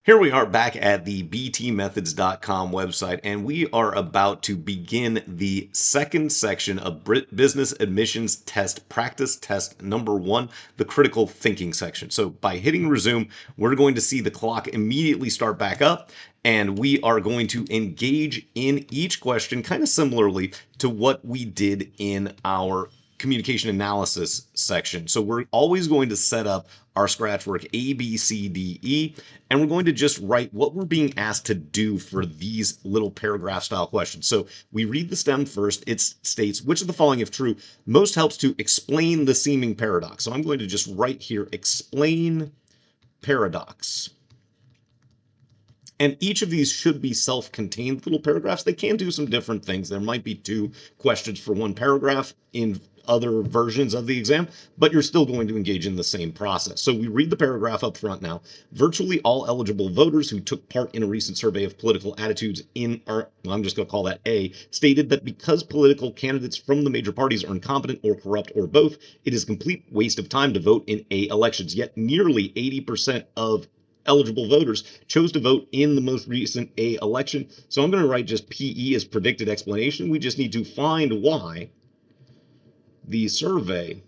Here we are back at the btmethods.com website, and we are about to begin the second section of Business Admissions Test Practice Test number 1, the critical thinking section. So by hitting resume, we're going to see the clock immediately start back up, and we are going to engage in each question kind of similarly to what we did in our communication analysis section. So we're always going to set up our scratch work A, B, C, D, E, and we're going to just write what we're being asked to do for these little paragraph style questions. So we read the stem first. It states, which of the following, if true, most helps to explain the seeming paradox? So I'm going to just write here, explain paradox. And each of these should be self-contained little paragraphs. They can do some different things. There might be 2 questions for 1 paragraph in other versions of the exam, but you're still going to engage in the same process. So we read the paragraph up front now. Virtually all eligible voters who took part in a recent survey of political attitudes in our, well, I'm just going to call that A, stated that because political candidates from the major parties are incompetent or corrupt or both, it is a complete waste of time to vote in A elections. Yet nearly 80% of eligible voters chose to vote in the most recent A election. So I'm going to write just PE as predicted explanation. We just need to find why the survey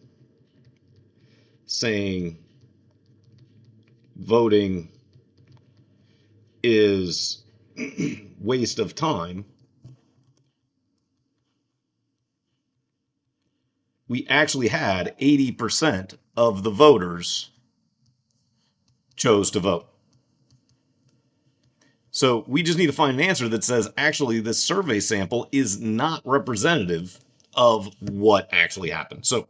saying voting is waste of time, we actually had 80% of the voters chose to vote. So we just need to find an answer that says, actually, this survey sample is not representative of what actually happened. So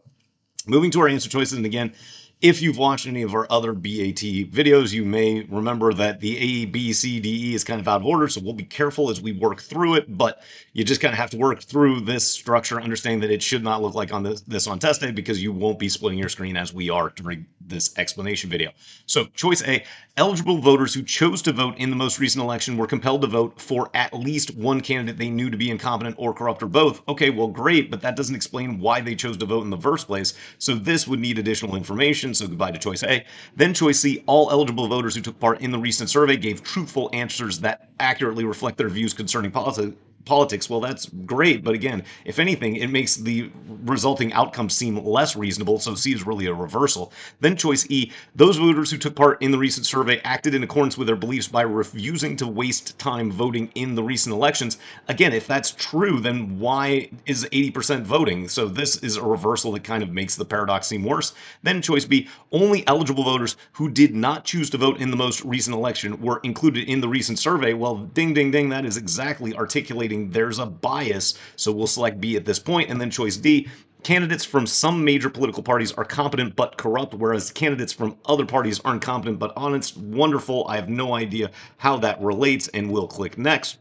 moving to our answer choices, and again, if you've watched any of our other BAT videos, you may remember that the A, B, C, D, E is kind of out of order, so we'll be careful as we work through it, but you just kind of have to work through this structure, understand that it should not look like on this on test day because you won't be splitting your screen as we are during this explanation video. So choice A, eligible voters who chose to vote in the most recent election were compelled to vote for at least one candidate they knew to be incompetent or corrupt or both. Okay, well, great, but that doesn't explain why they chose to vote in the first place. So this would need additional information. So goodbye to choice A. Then choice C, all eligible voters who took part in the recent survey gave truthful answers that accurately reflect their views concerning politics. Well, that's great, but again, if anything, it makes the resulting outcome seem less reasonable, so C is really a reversal. Then choice E, those voters who took part in the recent survey acted in accordance with their beliefs by refusing to waste time voting in the recent elections. Again, if that's true, then why is 80% voting? So this is a reversal that kind of makes the paradox seem worse. Then choice B, only eligible voters who did not choose to vote in the most recent election were included in the recent survey. Well, ding, ding, ding, that is exactly articulating there's a bias. So we'll select B at this point, and then choice D, candidates from some major political parties are competent but corrupt, whereas candidates from other parties aren't competent but honest. Wonderful. I have no idea how that relates, and we'll click next.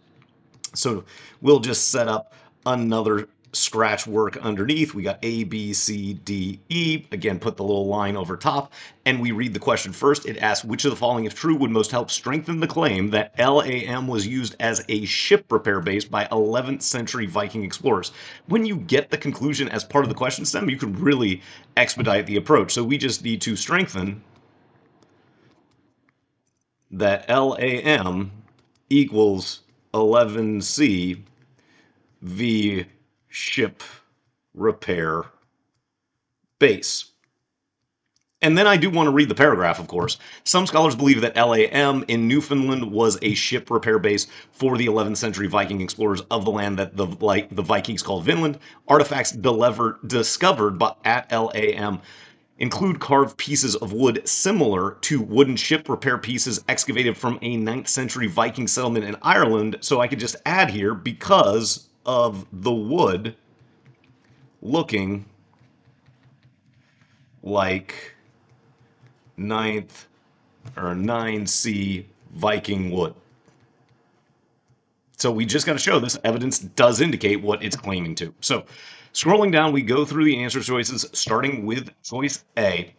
So we'll just set up another scratch work underneath. We got A, B, C, D, E. Again, put the little line over top, and we read the question first. It asks, which of the following, if true, would most help strengthen the claim that LAM was used as a ship repair base by 11th century Viking explorers? When you get the conclusion as part of the question stem, you can really expedite the approach. So we just need to strengthen that LAM equals 11C V ship repair base. And then I do want to read the paragraph, of course. Some scholars believe that LAM in Newfoundland was a ship repair base for the 11th century Viking explorers of the land that the Vikings called Vinland. Artifacts discovered at LAM include carved pieces of wood similar to wooden ship repair pieces excavated from a 9th century Viking settlement in Ireland. So I could just add here, because of the wood looking like 9th or 9C Viking wood. So we just got to show this evidence does indicate what it's claiming to. So scrolling down, we go through the answer choices, starting with choice A.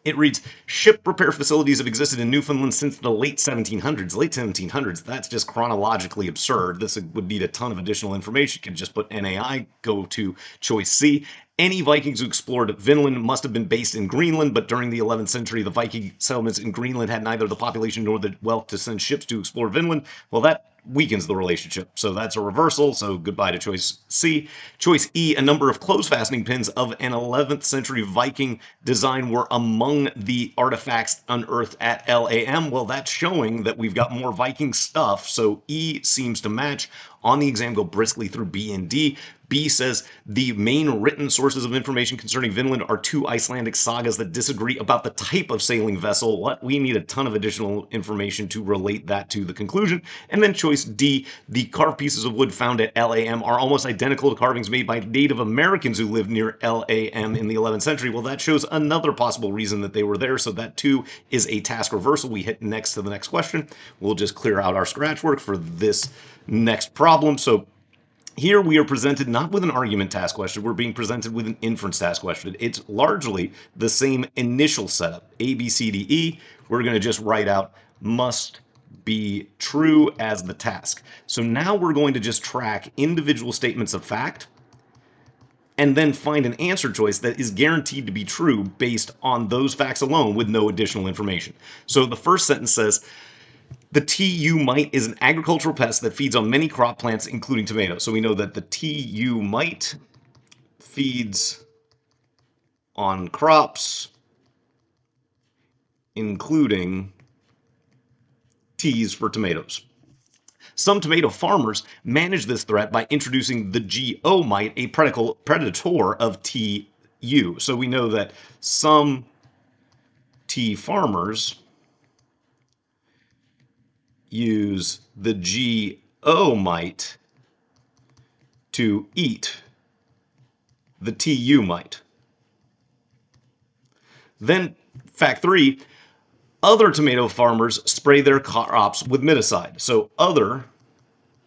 It reads, ship repair facilities have existed in Newfoundland since the late 1700s. Late 1700s, that's just chronologically absurd. This would need a ton of additional information. You could just put NAI, go to choice C. Any Vikings who explored Vinland must have been based in Greenland, but during the 11th century, the Viking settlements in Greenland had neither the population nor the wealth to send ships to explore Vinland. Well, that weakens the relationship. So that's a reversal. So goodbye to choice C. Choice E, a number of clothes fastening pins of an 11th century Viking design were among the artifacts unearthed at LAM. Well, that's showing that we've got more Viking stuff. So E seems to match. On the exam, go briskly through B and D. B says the main written sources of information concerning Vinland are two Icelandic sagas that disagree about the type of sailing vessel. What we need a ton of additional information to relate that to the conclusion. And then choice D, the carved pieces of wood found at LAM are almost identical to carvings made by Native Americans who lived near LAM in the 11th century. Well, that shows another possible reason that they were there. So that too is a task reversal. We hit next to the next question. We'll just clear out our scratch work for this next problem. So here we are presented not with an argument task question, we're being presented with an inference task question. It's largely the same initial setup, A, B, C, D, E. We're going to just write out must be true as the task. So now we're going to just track individual statements of fact and then find an answer choice that is guaranteed to be true based on those facts alone with no additional information. So the first sentence says, the TU mite is an agricultural pest that feeds on many crop plants, including tomatoes. So we know that the TU mite feeds on crops, including T's for tomatoes. Some tomato farmers manage this threat by introducing the GO mite, a predator of TU. So we know that some tea farmers use the GO mite to eat the TU mite. Then, fact 3, other tomato farmers spray their crops with miticide. So other,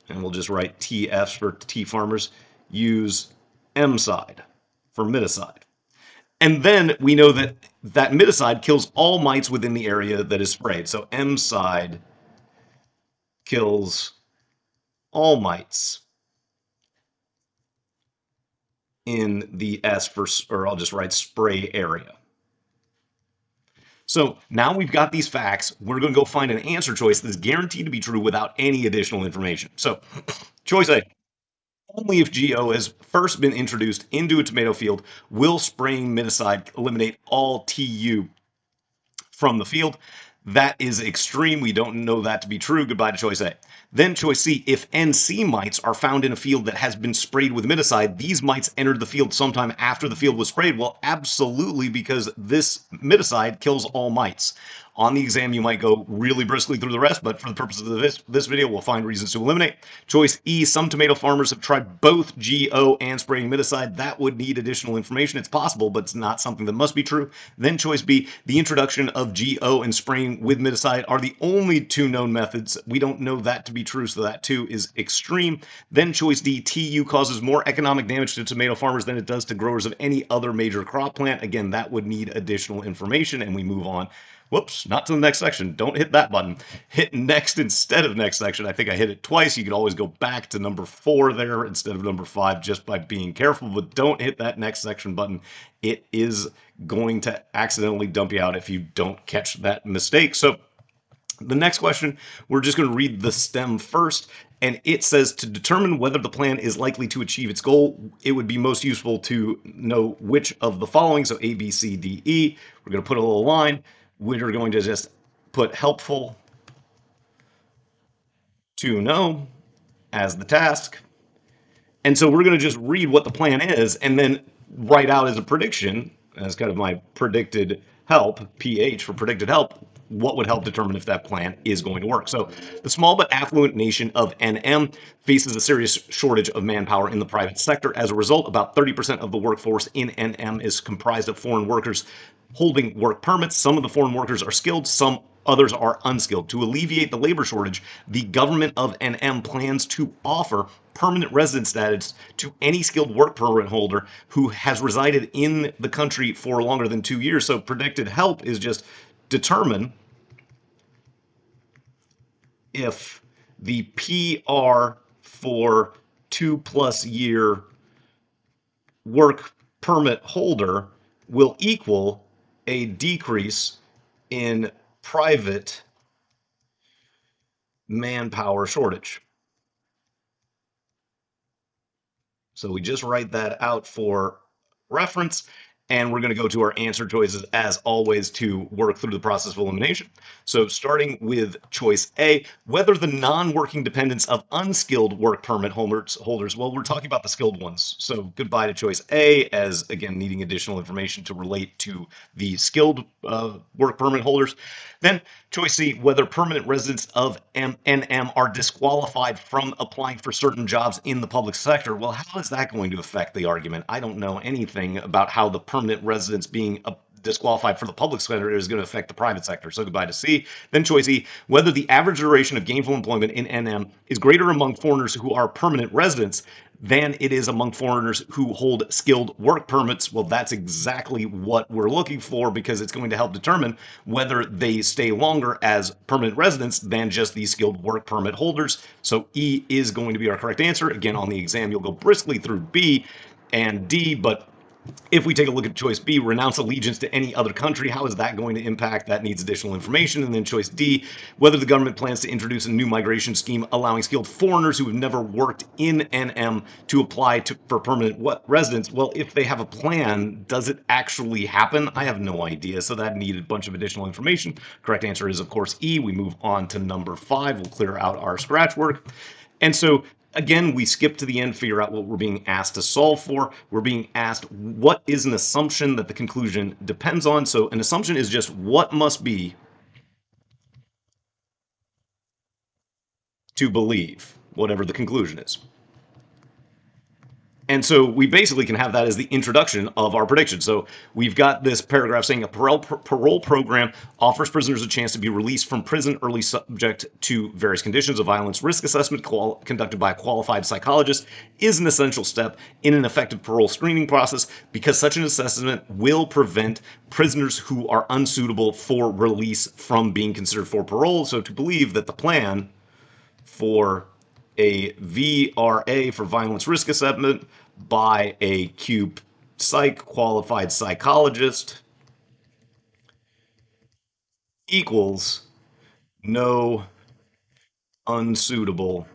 and we'll just write TF for tea farmers, use M-side for miticide. And then we know that that miticide kills all mites within the area that is sprayed. So M-side kills all mites in the S for, or I'll just write spray area. So now we've got these facts. We're going to go find an answer choice that's guaranteed to be true without any additional information. So choice A, only if GO has first been introduced into a tomato field will spraying miticide eliminate all TU from the field. That is extreme. We don't know that to be true. Goodbye to choice A. Then choice C, if NC mites are found in a field that has been sprayed with miticide, these mites entered the field sometime after the field was sprayed. Well, absolutely, because this miticide kills all mites. On the exam, you might go really briskly through the rest, but for the purposes of this video, we'll find reasons to eliminate. Choice E, some tomato farmers have tried both GO and spraying miticide. That would need additional information. It's possible, but it's not something that must be true. Then choice B, the introduction of GO and spraying with miticide are the only two known methods. We don't know that to be true, so that too is extreme. Then choice D, TU causes more economic damage to tomato farmers than it does to growers of any other major crop plant. Again, that would need additional information, and we move on. Whoops, not to the next section. Don't hit that button. Hit next instead of next section. I think I hit it twice. You could always go back to number 4 there instead of number 5 just by being careful, but don't hit that next section button. It is going to accidentally dump you out if you don't catch that mistake. So the next question, we're just going to read the stem first, and it says to determine whether the plan is likely to achieve its goal, it would be most useful to know which of the following, so A, B, C, D, E. We're going to put a little line. We're going to just put helpful to know as the task. And so we're going to just read what the plan is and then write out as a prediction, as kind of my predicted help, PH for predicted help, what would help determine if that plan is going to work. So the small but affluent nation of NM faces a serious shortage of manpower in the private sector. As a result, about 30% of the workforce in NM is comprised of foreign workers holding work permits. Some of the foreign workers are skilled, some others are unskilled. To alleviate the labor shortage, the government of NM plans to offer permanent residence status to any skilled work permit holder who has resided in the country for longer than 2 years. So predicted help is just determine if the PR for 2+ year work permit holder will equal a decrease in private manpower shortage. So we just write that out for reference, and we're going to go to our answer choices as always to work through the process of elimination. So starting with choice A, whether the non-working dependents of unskilled work permit holders, well, we're talking about the skilled ones. So goodbye to choice A, as again, needing additional information to relate to the skilled work permit holders. Then choice C, whether permanent residents of NM are disqualified from applying for certain jobs in the public sector. Well, how is that going to affect the argument? I don't know anything about how the permanent residents being disqualified for the public sector is going to affect the private sector. So goodbye to C. Then choice E, whether the average duration of gainful employment in NM is greater among foreigners who are permanent residents than it is among foreigners who hold skilled work permits. Well, that's exactly what we're looking for, because it's going to help determine whether they stay longer as permanent residents than just these skilled work permit holders. So E is going to be our correct answer. Again, on the exam, you'll go briskly through B and D, but if we take a look at choice B, renounce allegiance to any other country, how is that going to impact? That needs additional information. And then choice D, whether the government plans to introduce a new migration scheme allowing skilled foreigners who have never worked in NM to apply for permanent residence. Well, if they have a plan, does it actually happen? I have no idea. So that needed a bunch of additional information. Correct answer is, of course, E. We move on to number 5. We'll clear out our scratch work. And so again, we skip to the end, figure out what we're being asked to solve for. We're being asked what is an assumption that the conclusion depends on. So an assumption is just what must be to believe, whatever the conclusion is. And so we basically can have that as the introduction of our prediction. So we've got this paragraph saying a parole program offers prisoners a chance to be released from prison early, subject to various conditions. A violence risk assessment conducted by a qualified psychologist is an essential step in an effective parole screening process, because such an assessment will prevent prisoners who are unsuitable for release from being considered for parole. So to believe that the plan for a VRA, for violence risk assessment, by a psych qualified psychologist equals no unsuitable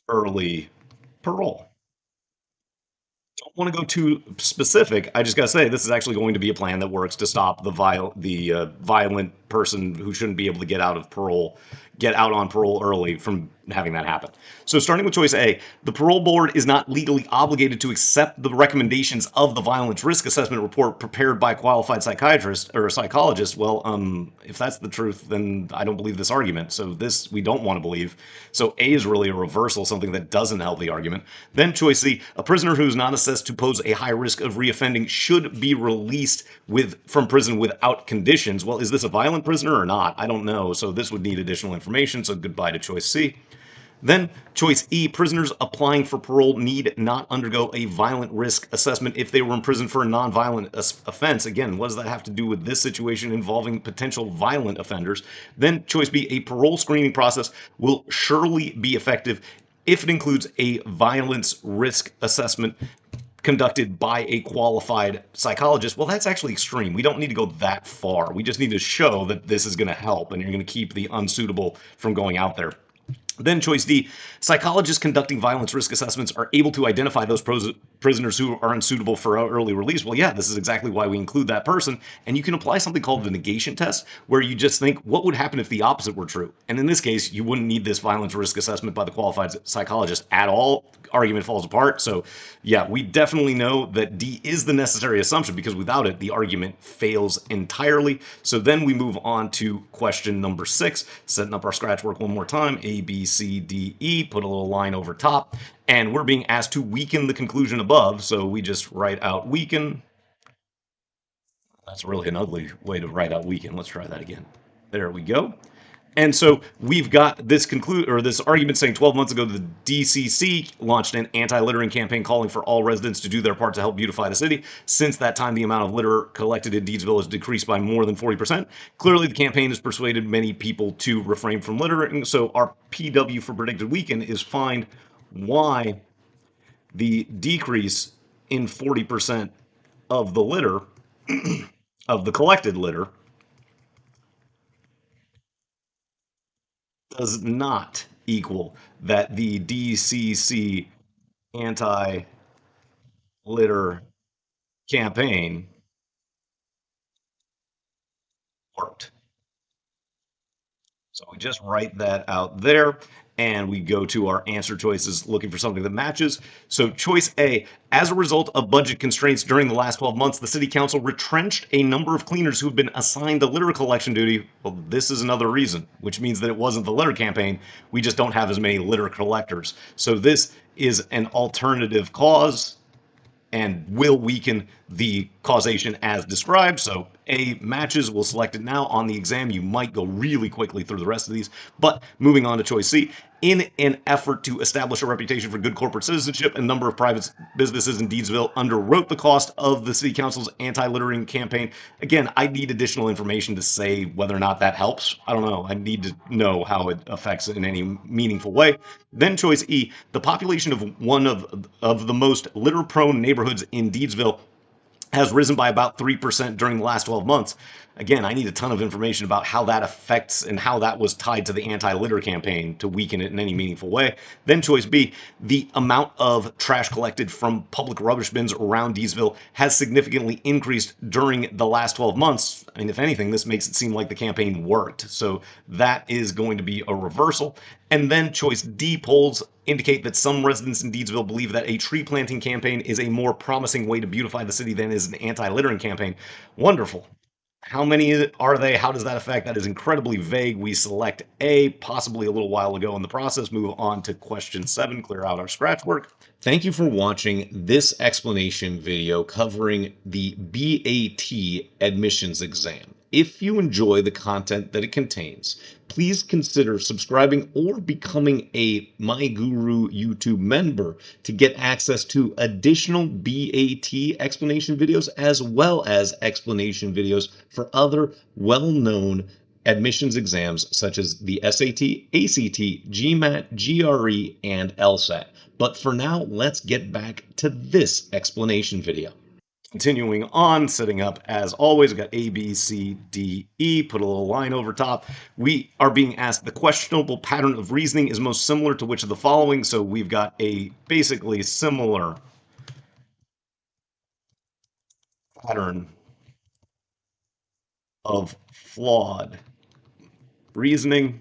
early parole. Don't want to go too specific. I just gotta say this is actually going to be a plan that works to stop the violent person who shouldn't be able to get out on parole early from having that happen. So starting with choice A, the parole board is not legally obligated to accept the recommendations of the violence risk assessment report prepared by a qualified psychiatrist or a psychologist. Well, if that's the truth, then I don't believe this argument. So this we don't want to believe. So A is really a reversal, something that doesn't help the argument. Then choice C, a prisoner who is not assessed to pose a high risk of reoffending should be released from prison without conditions. Well, is this a violent prisoner or not? I don't know. So this would need additional information. So goodbye to choice C. Then choice E, prisoners applying for parole need not undergo a violent risk assessment if they were in prison for a non-violent offense. Again, what does that have to do with this situation involving potential violent offenders? Then choice B, a parole screening process will surely be effective if it includes a violence risk assessment conducted by a qualified psychologist. Well, that's actually extreme. We don't need to go that far. We just need to show that this is going to help and you're going to keep the unsuitable from going out there. Then choice D, psychologists conducting violence risk assessments are able to identify those prisoners who are unsuitable for early release. Well, yeah, this is exactly why we include that person. And you can apply something called the negation test, where you just think, what would happen if the opposite were true? And in this case, you wouldn't need this violence risk assessment by the qualified psychologist at all. Argument falls apart. So yeah, we definitely know that D is the necessary assumption, because without it, the argument fails entirely. So then we move on to question number 6, setting up our scratch work one more time. A, B, C, D, E, put a little line over top, and we're being asked to weaken the conclusion above. So we just write out weaken. That's really an ugly way to write out weekend. Let's try that again. There we go. And so we've got this argument saying 12 months ago the DCC launched an anti-littering campaign calling for all residents to do their part to help beautify the city. Since that time, the amount of litter collected in Deedsville has decreased by more than 40%. Clearly, the campaign has persuaded many people to refrain from littering. So our PW for predicted weekend is find why the decrease in 40% of the litter, of the collected litter, does not equal that the DCC anti litter campaign worked. So we just write that out there and we go to our answer choices looking for something that matches. So choice A, as a result of budget constraints during the last 12 months, the city council retrenched a number of cleaners who have been assigned the litter collection duty. Well, this is another reason, which means that it wasn't the litter campaign. We just don't have as many litter collectors. So this is an alternative cause and will weaken the causation as described. So A matches, we'll select it now. On the exam, you might go really quickly through the rest of these. But moving on to choice C, in an effort to establish a reputation for good corporate citizenship, a number of private businesses in Deedsville underwrote the cost of the city council's anti-littering campaign. Again, I need additional information to say whether or not that helps. I don't know. I need to know how it affects it in any meaningful way. Then choice E, the population of one of the most litter-prone neighborhoods in Deedsville has risen by about 3% during the last 12 months. Again, I need a ton of information about how that affects and how that was tied to the anti-litter campaign to weaken it in any meaningful way. Then choice B, the amount of trash collected from public rubbish bins around Deesville has significantly increased during the last 12 months. I mean, if anything, this makes it seem like the campaign worked. So that is going to be a reversal. And then choice D, polls indicate that some residents in Deedsville believe that a tree planting campaign is a more promising way to beautify the city than is an anti-littering campaign. Wonderful. How many are they? How does that affect? That is incredibly vague. We select A, possibly a little while ago in the process. Move on to question 7, clear out our scratch work. Thank you for watching this explanation video covering the BAT admissions exam. If you enjoy the content that it contains, please consider subscribing or becoming a MyGuru YouTube member to get access to additional BAT explanation videos as well as explanation videos for other well-known admissions exams such as the SAT, ACT, GMAT, GRE, and LSAT. But for now, let's get back to this explanation video. Continuing on, setting up as always, we've got A, B, C, D, E, put a little line over top. We are being asked the questionable pattern of reasoning is most similar to which of the following. So we've got a basically similar pattern of flawed reasoning.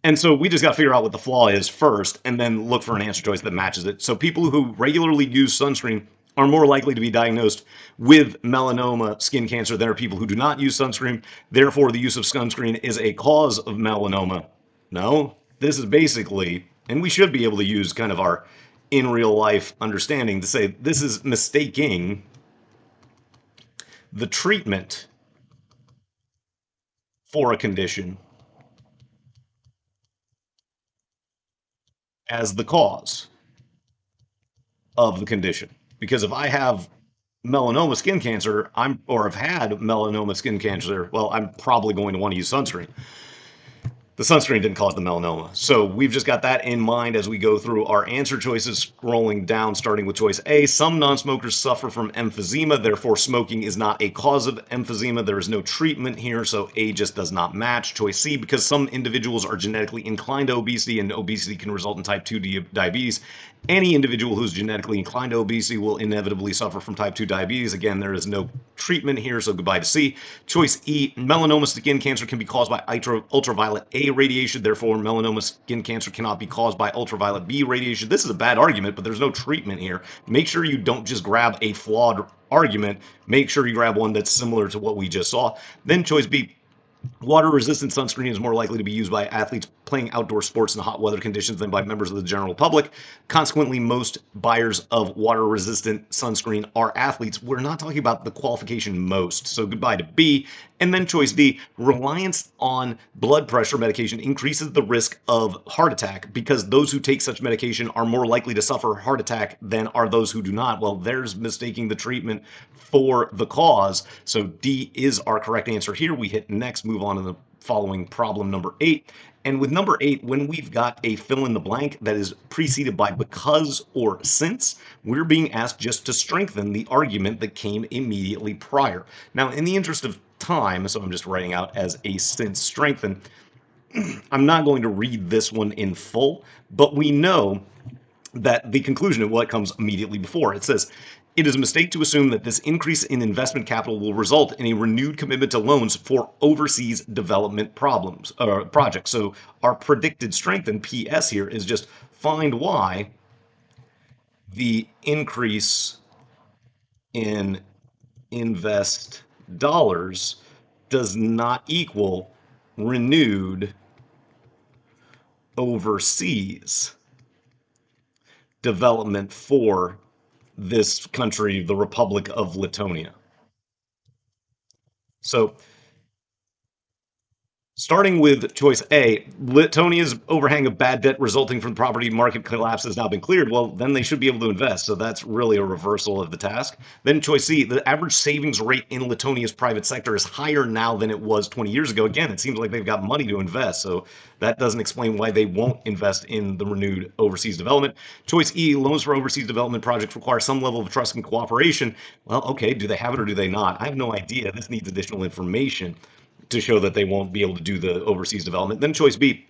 And so we just got to figure out what the flaw is first and then look for an answer choice that matches it. So people who regularly use sunscreen are more likely to be diagnosed with melanoma skin cancer than are people who do not use sunscreen. Therefore, the use of sunscreen is a cause of melanoma. No, this is basically, and we should be able to use kind of our in real life understanding to say this is mistaking the treatment for a condition as the cause of the condition. Because if I have melanoma skin cancer, or have had melanoma skin cancer, well, I'm probably going to want to use sunscreen. The sunscreen didn't cause the melanoma. So we've just got that in mind as we go through our answer choices, scrolling down, starting with choice A. Some non-smokers suffer from emphysema, therefore smoking is not a cause of emphysema. There is no treatment here, so A just does not match. Choice C, because some individuals are genetically inclined to obesity and obesity can result in type 2 diabetes. Any individual who's genetically inclined to obesity will inevitably suffer from type 2 diabetes. Again, there is no treatment here, so goodbye to C. Choice E, melanoma skin cancer can be caused by ultraviolet A radiation, therefore melanoma skin cancer cannot be caused by ultraviolet B radiation. This is a bad argument, but there's no treatment here. Make sure you don't just grab a flawed argument. Make sure you grab one that's similar to what we just saw. Then choice B, Water-resistant sunscreen is more likely to be used by athletes playing outdoor sports in hot weather conditions than by members of the general public. Consequently, most buyers of water-resistant sunscreen are athletes. We're not talking about the qualification most, so goodbye to B. And then choice D, reliance on blood pressure medication increases the risk of heart attack because those who take such medication are more likely to suffer heart attack than are those who do not. Well, there's mistaking the treatment for the cause. So D is our correct answer here. We hit next, move on to the following problem number 8. And with number 8, when we've got a fill in the blank that is preceded by because or since, we're being asked just to strengthen the argument that came immediately prior. Now, in the interest of time, so I'm just writing out as a since strengthen, I'm not going to read this one in full, but we know that the conclusion of what comes immediately before. It says, it is a mistake to assume that this increase in investment capital will result in a renewed commitment to loans for overseas development projects. So our predicted strength in PS here is just find why the increase in invest dollars does not equal renewed overseas development for this country, the Republic of Lithuania. So, starting with choice A, Lithuania's overhang of bad debt resulting from the property market collapse has now been cleared. Well, then they should be able to invest. So that's really a reversal of the task. Then choice C, the average savings rate in Lithuania's private sector is higher now than it was 20 years ago. Again, it seems like they've got money to invest. So that doesn't explain why they won't invest in the renewed overseas development. Choice E, loans for overseas development projects require some level of trust and cooperation. Well, okay, do they have it or do they not? I have no idea. This needs additional information to show that they won't be able to do the overseas development. Then choice B,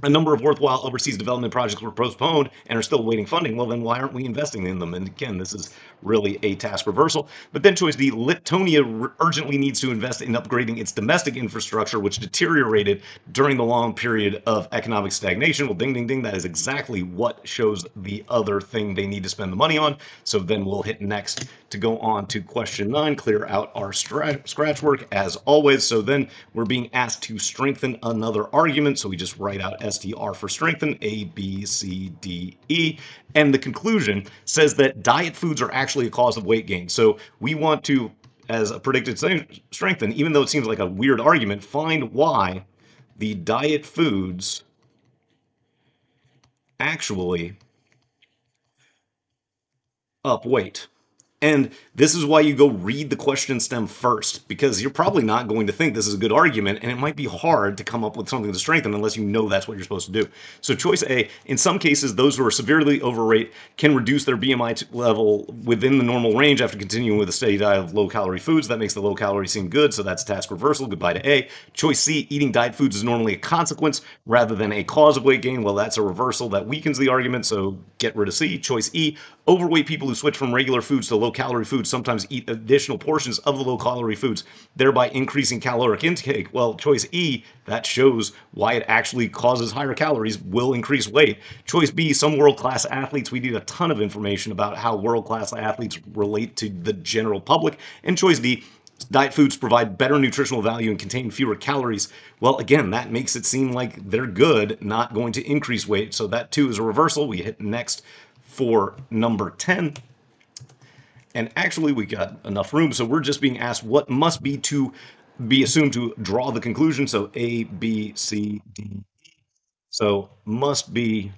a number of worthwhile overseas development projects were postponed and are still awaiting funding. Well, then why aren't we investing in them? And again, this is really a task reversal. But then choice D, Lithuania urgently needs to invest in upgrading its domestic infrastructure, which deteriorated during the long period of economic stagnation. Well, ding, ding, ding, that is exactly what shows the other thing they need to spend the money on. So then we'll hit next to go on to question 9, clear out our scratch work as always. So then we're being asked to strengthen another argument. So we just write out STR for strengthen, A, B, C, D, E. And the conclusion says that diet foods are actually a cause of weight gain. So we want to, as a predicted strengthen, even though it seems like a weird argument, find why the diet foods actually up weight. And this is why you go read the question stem first, because you're probably not going to think this is a good argument, and it might be hard to come up with something to strengthen unless you know that's what you're supposed to do. So choice A, in some cases, those who are severely overweight can reduce their BMI level within the normal range after continuing with a steady diet of low-calorie foods. That makes the low calorie seem good, so that's task reversal. Goodbye to A. Choice C, eating diet foods is normally a consequence rather than a cause of weight gain. Well, that's a reversal. That weakens the argument, so get rid of C. Choice E, overweight people who switch from regular foods to low-calorie foods sometimes eat additional portions of the low-calorie foods, thereby increasing caloric intake. Well, choice E, that shows why it actually causes higher calories, will increase weight. Choice B, some world-class athletes, we need a ton of information about how world-class athletes relate to the general public. And choice D, diet foods provide better nutritional value and contain fewer calories. Well, again, that makes it seem like they're good, not going to increase weight. So that too is a reversal. We hit next for number 10. And actually, we got enough room, so we're just being asked what must be to be assumed to draw the conclusion. So A, B, C, D. So must be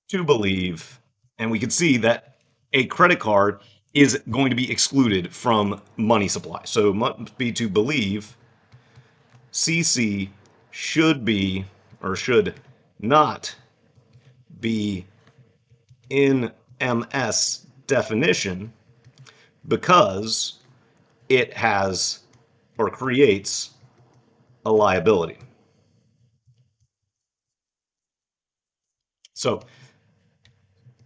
to believe, and we can see that a credit card is going to be excluded from money supply. So must be to believe CC should be or should not be in MS definition because it has or creates a liability. So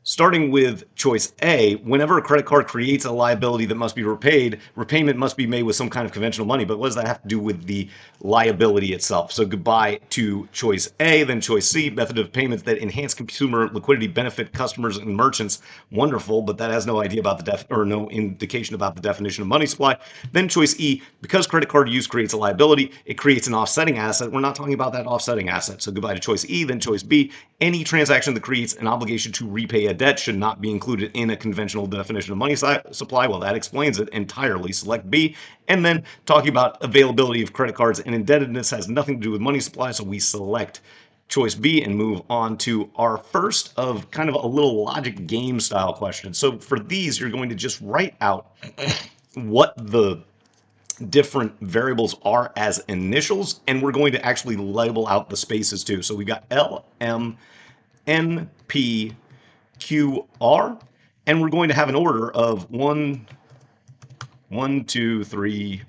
Starting with choice A, whenever a credit card creates a liability that must be repaid, repayment must be made with some kind of conventional money. But what does that have to do with the liability itself? So goodbye to choice A, then choice C, method of payments that enhance consumer liquidity, benefit customers and merchants. Wonderful, but that has no idea about no indication about the definition of money supply. Then choice E, because credit card use creates a liability, it creates an offsetting asset. We're not talking about that offsetting asset. So goodbye to choice E, then choice B. Any transaction that creates an obligation to repay a debt should not be included in a conventional definition of money supply. Well, that explains it entirely. Select B. And then talking about availability of credit cards and indebtedness has nothing to do with money supply, so we select choice B and move on to our first of kind of a little logic game style question. So for these, you're going to just write out what the different variables are as initials, and we're going to actually label out the spaces too. So we've got L, M, N, P, Q, R, and we're going to have an order of 1, 2, 3,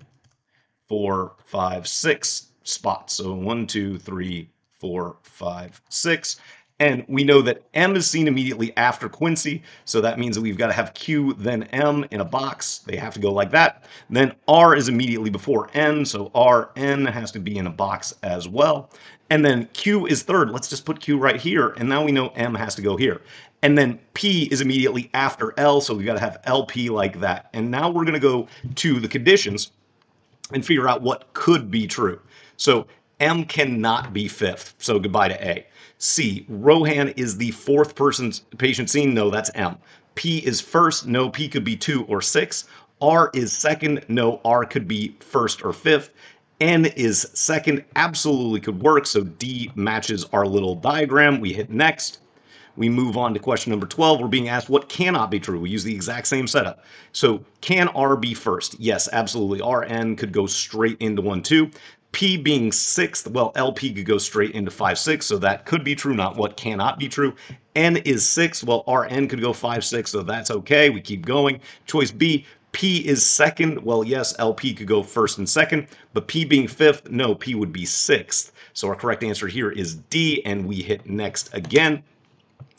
4, 5, 6 spots. So 1, 2, 3, 4, 5, 6. And we know that M is seen immediately after Quincy, so that means that we've got to have Q, then M in a box. They have to go like that. Then R is immediately before N, so RN has to be in a box as well. And then Q is third. Let's just put Q right here, and now we know M has to go here. And then P is immediately after L, so we've got to have LP like that. And now we're going to go to the conditions and figure out what could be true. So M cannot be fifth, so goodbye to A. C, Rohan is the fourth patient seen. No, that's M. P is first. No, P could be 2 or 6. R is second. No, R could be first or fifth. N is second. Absolutely could work. So D matches our little diagram. We hit next. We move on to question number 12. We're being asked what cannot be true. We use the exact same setup. So can R be first? Yes, absolutely. RN could go straight into 1, 2. P being sixth, well, LP could go straight into 5, 6, so that could be true, not what cannot be true. N is sixth, well, RN could go 5, 6, so that's okay. We keep going. Choice B, P is second. Well, yes, LP could go first and second, but P being fifth, no, P would be sixth. So our correct answer here is D, and we hit next again.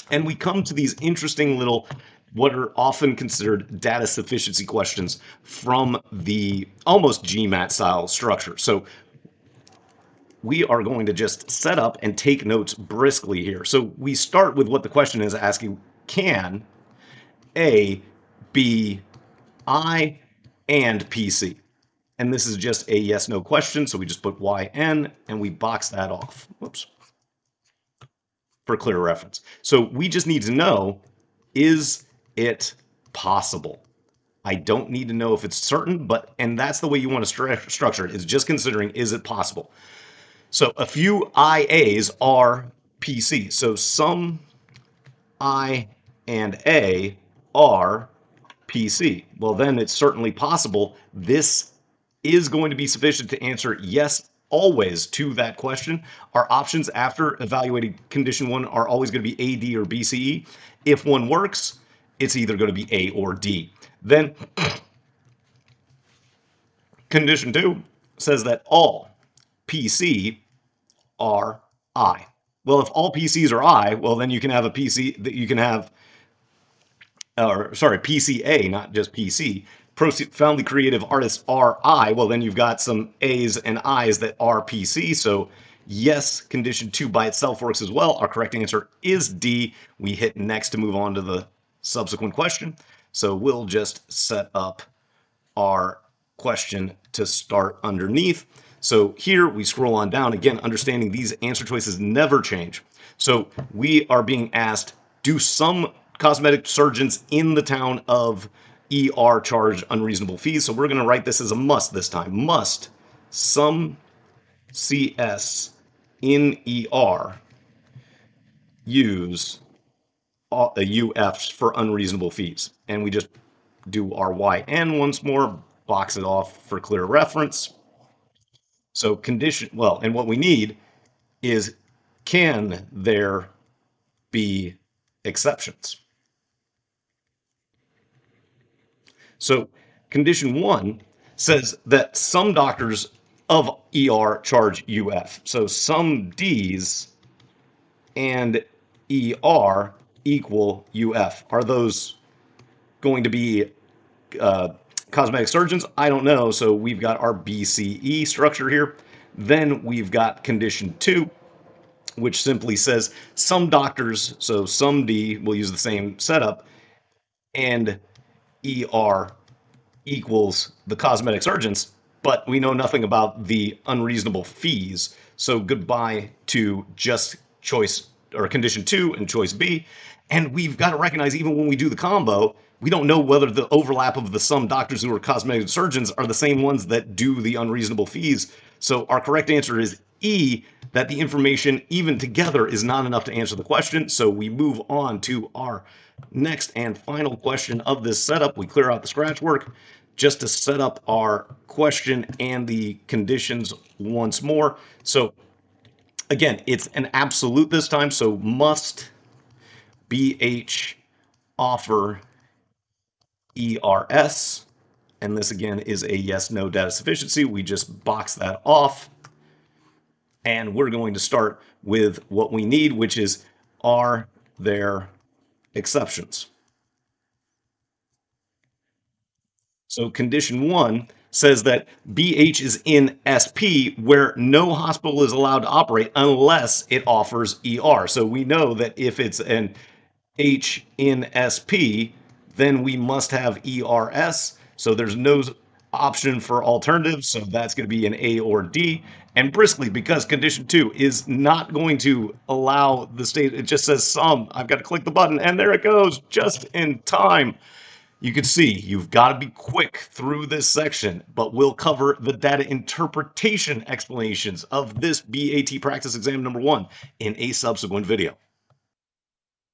And we come to these interesting little, what are often considered data sufficiency questions from the almost GMAT style structure. So we are going to just set up and take notes briskly here. So we start with what the question is asking: can A be I and PC? And this is just a yes/no question, so we just put YN and we box that off. Whoops. For clear reference. So we just need to know, is it possible? I don't need to know if it's certain, and that's the way you want to structure it, is just considering, is it possible? So a few IAs are PC. So some I and A are PC. Well, then it's certainly possible. This is going to be sufficient to answer yes always to that question. Our options after evaluating condition 1 are always going to be A, D, or BCE. If one works, it's either going to be A or D. Then condition 2 says that all PC are I. Well, if all PCs are I, well, then you can have a PC that you can have, or sorry, PCA, not just PC. Profoundly creative artists are I. Well, then you've got some A's and I's that are PC. So yes, condition 2 by itself works as well. Our correct answer is D. We hit next to move on to the subsequent question. So we'll just set up our question to start underneath. So here we scroll on down, again, understanding these answer choices never change. So we are being asked, do some cosmetic surgeons in the town of ER charge unreasonable fees? So we're going to write this as a must this time. Must some CS in ER use UFs for unreasonable fees? And we just do our YN once more, box it off for clear reference. So condition, well, and what we need is, can there be exceptions? So condition 1 says that some doctors of ER charge UF. So some Ds and ER equal UF. Are those going to be uh, cosmetic surgeons? I don't know. So we've got our BCE structure here. Then we've got condition 2, which simply says some doctors, so some D will use the same setup, and ER equals the cosmetic surgeons, but we know nothing about the unreasonable fees. So goodbye to just choice or condition 2 and choice B. And we've got to recognize, even when we do the combo, we don't know whether the overlap of the some doctors who are cosmetic surgeons are the same ones that do the unreasonable fees. So our correct answer is E, that the information even together is not enough to answer the question. So we move on to our next and final question of this setup. We clear out the scratch work just to set up our question and the conditions once more. So again, it's an absolute this time. So must BH offer ERS. And this again is a yes, no data sufficiency. We just box that off. And we're going to start with what we need, which is, are there exceptions? So condition 1 says that BH is in SP where no hospital is allowed to operate unless it offers ER. So we know that if it's an H in SP, then we must have ERS. So there's no option for alternatives. So that's going to be an A or D. And briskly, because condition 2 is not going to allow the state, it just says some. I've got to click the button, and there it goes, just in time. You can see you've got to be quick through this section, but we'll cover the data interpretation explanations of this BAT practice exam number 1 in a subsequent video.